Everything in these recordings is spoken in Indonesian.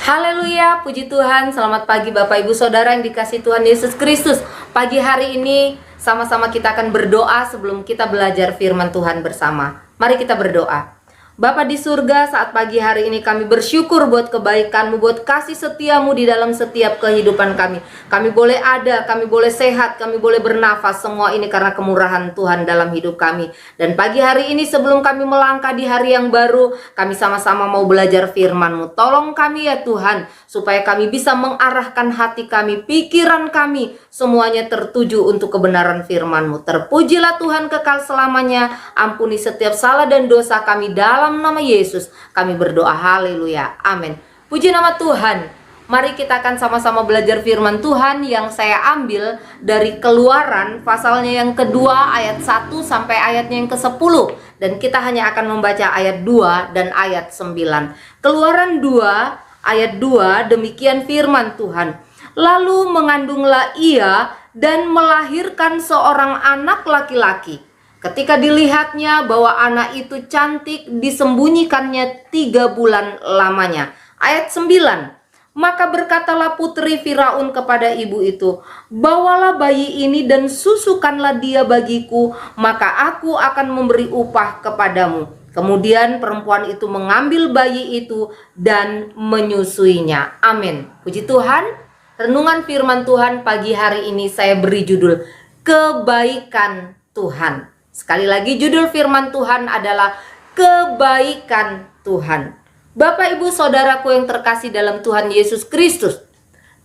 Haleluya, puji Tuhan. Selamat pagi Bapak Ibu Saudara yang dikasihi Tuhan Yesus Kristus. Pagi hari ini sama-sama kita akan berdoa sebelum kita belajar firman Tuhan bersama. Mari kita berdoa. Bapa di surga, saat pagi hari ini kami bersyukur buat kebaikan-Mu, buat kasih setia-Mu di dalam setiap kehidupan kami. Kami boleh ada, kami boleh sehat, kami boleh bernafas, semua ini karena kemurahan Tuhan dalam hidup kami. Dan pagi hari ini sebelum kami melangkah di hari yang baru, kami sama-sama mau belajar firman-Mu. Tolong kami ya Tuhan, supaya kami bisa mengarahkan hati kami, pikiran kami, semuanya tertuju untuk kebenaran firman-Mu. Terpujilah Tuhan kekal selamanya, ampuni setiap salah dan dosa kami dalam nama Yesus kami berdoa, haleluya, amin. Puji nama Tuhan. Mari kita akan sama-sama belajar firman Tuhan yang saya ambil dari Keluaran pasalnya yang kedua ayat 1 sampai ayatnya yang ke-10. Dan kita hanya akan membaca ayat 2 dan ayat 9. Keluaran 2 ayat 2, demikian firman Tuhan. Lalu mengandunglah ia dan melahirkan seorang anak laki-laki. Ketika dilihatnya bahwa anak itu cantik, disembunyikannya 3 bulan lamanya. Ayat 9. Maka berkatalah putri Firaun kepada ibu itu, bawalah bayi ini dan susukanlah dia bagiku, maka aku akan memberi upah kepadamu. Kemudian perempuan itu mengambil bayi itu dan menyusuinya. Amin. Puji Tuhan. Renungan firman Tuhan pagi hari ini saya beri judul Kebaikan Tuhan. Sekali lagi judul firman Tuhan adalah kebaikan Tuhan. Bapak Ibu Saudaraku yang terkasih dalam Tuhan Yesus Kristus.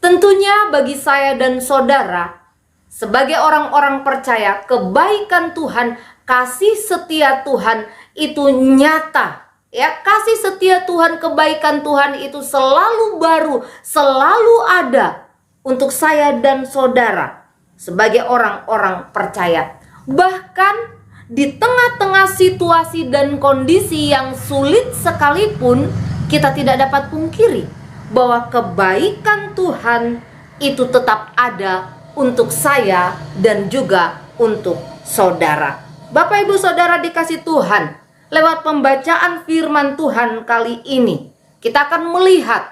Tentunya bagi saya dan saudara, sebagai orang-orang percaya, kebaikan Tuhan, kasih setia Tuhan itu nyata. Ya, kasih setia Tuhan, kebaikan Tuhan itu selalu baru, selalu ada untuk saya dan saudara sebagai orang-orang percaya. Bahkan di tengah-tengah situasi dan kondisi yang sulit sekalipun, kita tidak dapat pungkiri bahwa kebaikan Tuhan itu tetap ada untuk saya dan juga untuk saudara. Bapak Ibu Saudara dikasih Tuhan, lewat pembacaan firman Tuhan kali ini, kita akan melihat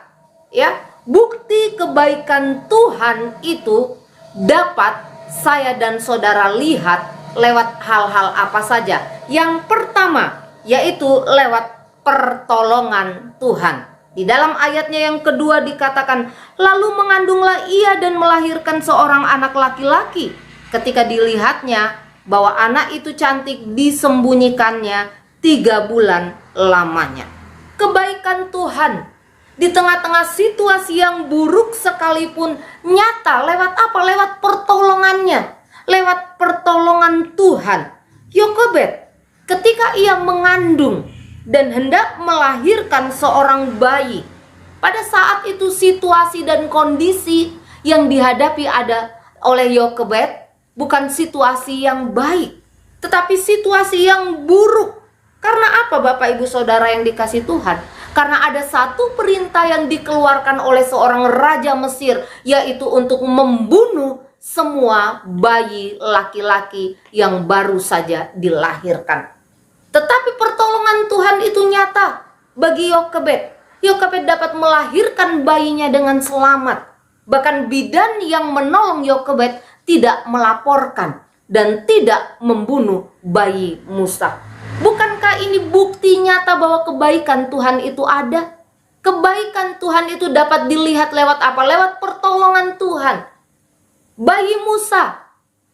ya, bukti kebaikan Tuhan itu dapat saya dan saudara lihat lewat hal-hal apa saja. Yang pertama yaitu lewat pertolongan Tuhan. Di dalam ayatnya yang kedua dikatakan, lalu mengandunglah ia dan melahirkan seorang anak laki-laki. Ketika dilihatnya bahwa anak itu cantik, disembunyikannya 3 bulan lamanya. Kebaikan Tuhan di tengah-tengah situasi yang buruk sekalipun nyata lewat apa? Lewat pertolongannya. Lewat pertolongan Tuhan. Yokebed ketika ia mengandung dan hendak melahirkan seorang bayi, pada saat itu situasi dan kondisi yang dihadapi ada oleh Yokebed bukan situasi yang baik, tetapi situasi yang buruk. Karena apa Bapak Ibu Saudara yang dikasih Tuhan? Karena ada satu perintah yang dikeluarkan oleh seorang raja Mesir, yaitu untuk membunuh semua bayi laki-laki yang baru saja dilahirkan. Tetapi pertolongan Tuhan itu nyata bagi Yokebed. Yokebed dapat melahirkan bayinya dengan selamat. Bahkan bidan yang menolong Yokebed tidak melaporkan dan tidak membunuh bayi Musa. Bukankah ini bukti nyata bahwa kebaikan Tuhan itu ada? Kebaikan Tuhan itu dapat dilihat lewat apa? Lewat pertolongan Tuhan. Bayi Musa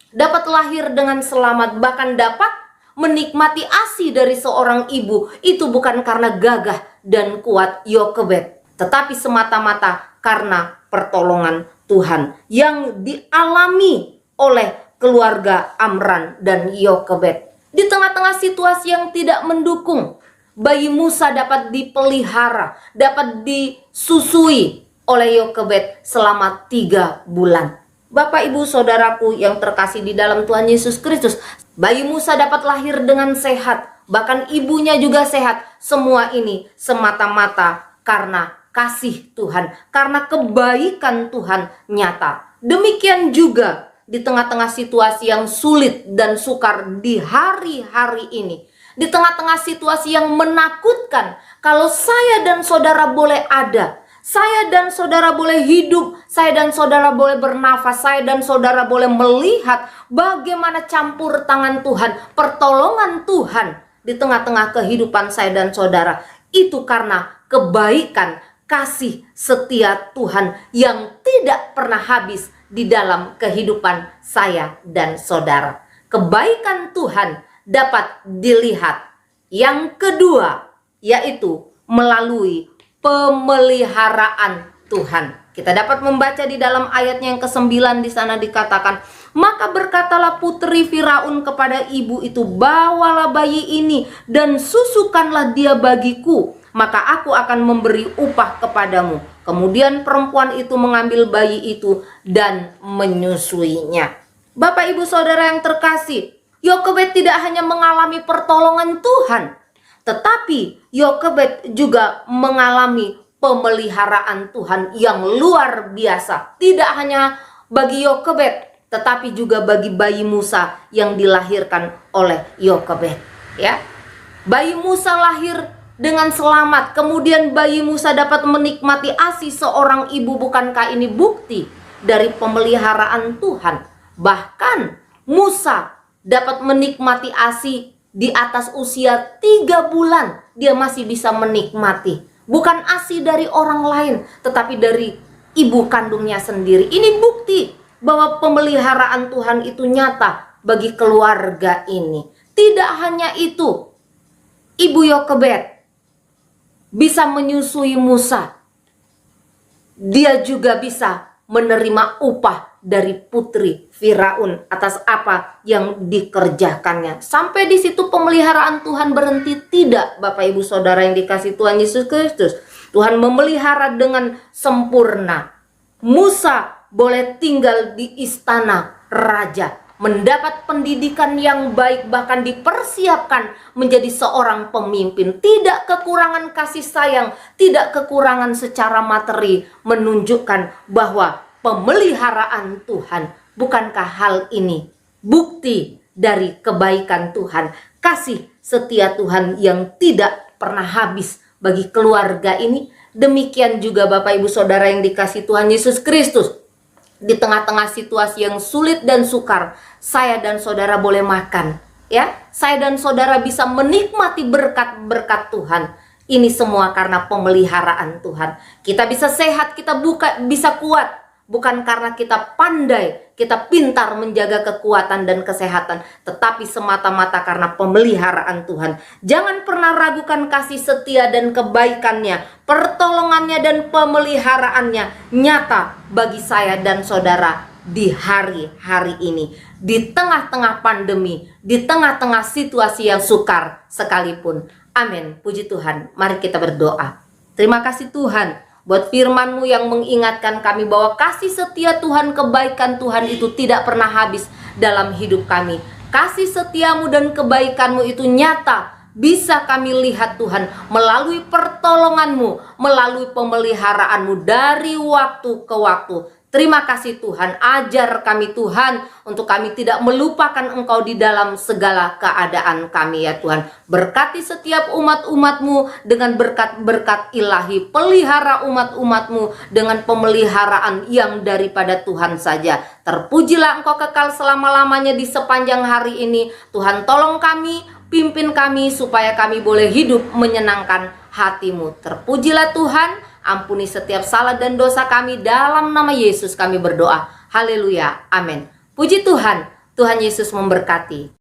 dapat lahir dengan selamat, bahkan dapat menikmati ASI dari seorang ibu. Itu bukan karena gagah dan kuat Yokebed, tetapi semata-mata karena pertolongan Tuhan yang dialami oleh keluarga Amran dan Yokebed. Di tengah-tengah situasi yang tidak mendukung, bayi Musa dapat dipelihara, dapat disusui oleh Yokebed selama 3 bulan. Bapak Ibu Saudaraku yang terkasih di dalam Tuhan Yesus Kristus, bayi Musa dapat lahir dengan sehat, bahkan ibunya juga sehat. Semua ini semata-mata karena kasih Tuhan, karena kebaikan Tuhan nyata. Demikian juga di tengah-tengah situasi yang sulit dan sukar di hari-hari ini, di tengah-tengah situasi yang menakutkan, kalau saya dan saudara boleh ada, Saya dan saudara boleh hidup, saya dan saudara boleh bernafas, saya dan saudara boleh melihat bagaimana campur tangan Tuhan, pertolongan Tuhan di tengah-tengah kehidupan saya dan saudara. Itu karena kebaikan, kasih setia Tuhan yang tidak pernah habis di dalam kehidupan saya dan saudara. Kebaikan Tuhan dapat dilihat. Yang kedua, yaitu melalui pemeliharaan Tuhan. Kita dapat membaca di dalam ayatnya yang ke-9 di sana dikatakan, maka berkatalah putri Firaun kepada ibu itu, bawalah bayi ini dan susukanlah dia bagiku, maka aku akan memberi upah kepadamu. Kemudian perempuan itu mengambil bayi itu dan menyusuinya. Bapak ibu saudara yang terkasih, Yokebed tidak hanya mengalami pertolongan Tuhan, tetapi Yokebed juga mengalami pemeliharaan Tuhan yang luar biasa. Tidak hanya bagi Yokebed, tetapi juga bagi bayi Musa yang dilahirkan oleh Yokebed. Ya, bayi Musa lahir dengan selamat. Kemudian bayi Musa dapat menikmati ASI seorang ibu. Bukankah ini bukti dari pemeliharaan Tuhan? Bahkan Musa dapat menikmati ASI di atas usia 3 bulan. Dia masih bisa menikmati. Bukan ASI dari orang lain, tetapi dari ibu kandungnya sendiri. Ini bukti bahwa pemeliharaan Tuhan itu nyata bagi keluarga ini. Tidak hanya itu, ibu Yokebed bisa menyusui Musa. Dia juga bisa menerima upah dari putri Firaun atas apa yang dikerjakannya. Sampai di situ pemeliharaan Tuhan berhenti? Tidak, Bapak Ibu Saudara yang dikasihi Tuhan Yesus Kristus. Tuhan memelihara dengan sempurna. Musa boleh tinggal di istana raja, mendapat pendidikan yang baik, bahkan dipersiapkan menjadi seorang pemimpin. Tidak kekurangan kasih sayang, tidak kekurangan secara materi, menunjukkan bahwa pemeliharaan Tuhan. Bukankah hal ini bukti dari kebaikan Tuhan, kasih setia Tuhan yang tidak pernah habis bagi keluarga ini? Demikian juga Bapak Ibu Saudara yang dikasihi Tuhan Yesus Kristus. Di tengah-tengah situasi yang sulit dan sukar, saya dan saudara boleh makan, ya. Saya dan saudara bisa menikmati berkat-berkat Tuhan. Ini semua karena pemeliharaan Tuhan. Kita bisa sehat, kita bisa kuat, bukan karena kita pandai, kita pintar menjaga kekuatan dan kesehatan, tetapi semata-mata karena pemeliharaan Tuhan. Jangan pernah ragukan kasih setia dan kebaikannya, pertolongannya dan pemeliharaannya nyata bagi saya dan saudara di hari-hari ini. Di tengah-tengah pandemi, di tengah-tengah situasi yang sukar sekalipun. Amin. Puji Tuhan. Mari kita berdoa. Terima kasih Tuhan buat firman-Mu yang mengingatkan kami bahwa kasih setia Tuhan, kebaikan Tuhan itu tidak pernah habis dalam hidup kami. Kasih setiamu dan kebaikan-Mu itu nyata, bisa kami lihat Tuhan melalui pertolongan-Mu, melalui pemeliharaan-Mu dari waktu ke waktu. Terima kasih Tuhan, ajar kami Tuhan untuk kami tidak melupakan Engkau di dalam segala keadaan kami ya Tuhan. Berkati setiap umat-umat-Mu dengan berkat-berkat ilahi. Pelihara umat-umat-Mu dengan pemeliharaan yang daripada Tuhan saja. Terpujilah Engkau kekal selama-lamanya di sepanjang hari ini. Tuhan tolong kami, pimpin kami supaya kami boleh hidup menyenangkan hati-Mu. Terpujilah Tuhan. Ampuni setiap salah dan dosa kami, dalam nama Yesus kami berdoa. Haleluya, amin. Puji Tuhan, Tuhan Yesus memberkati.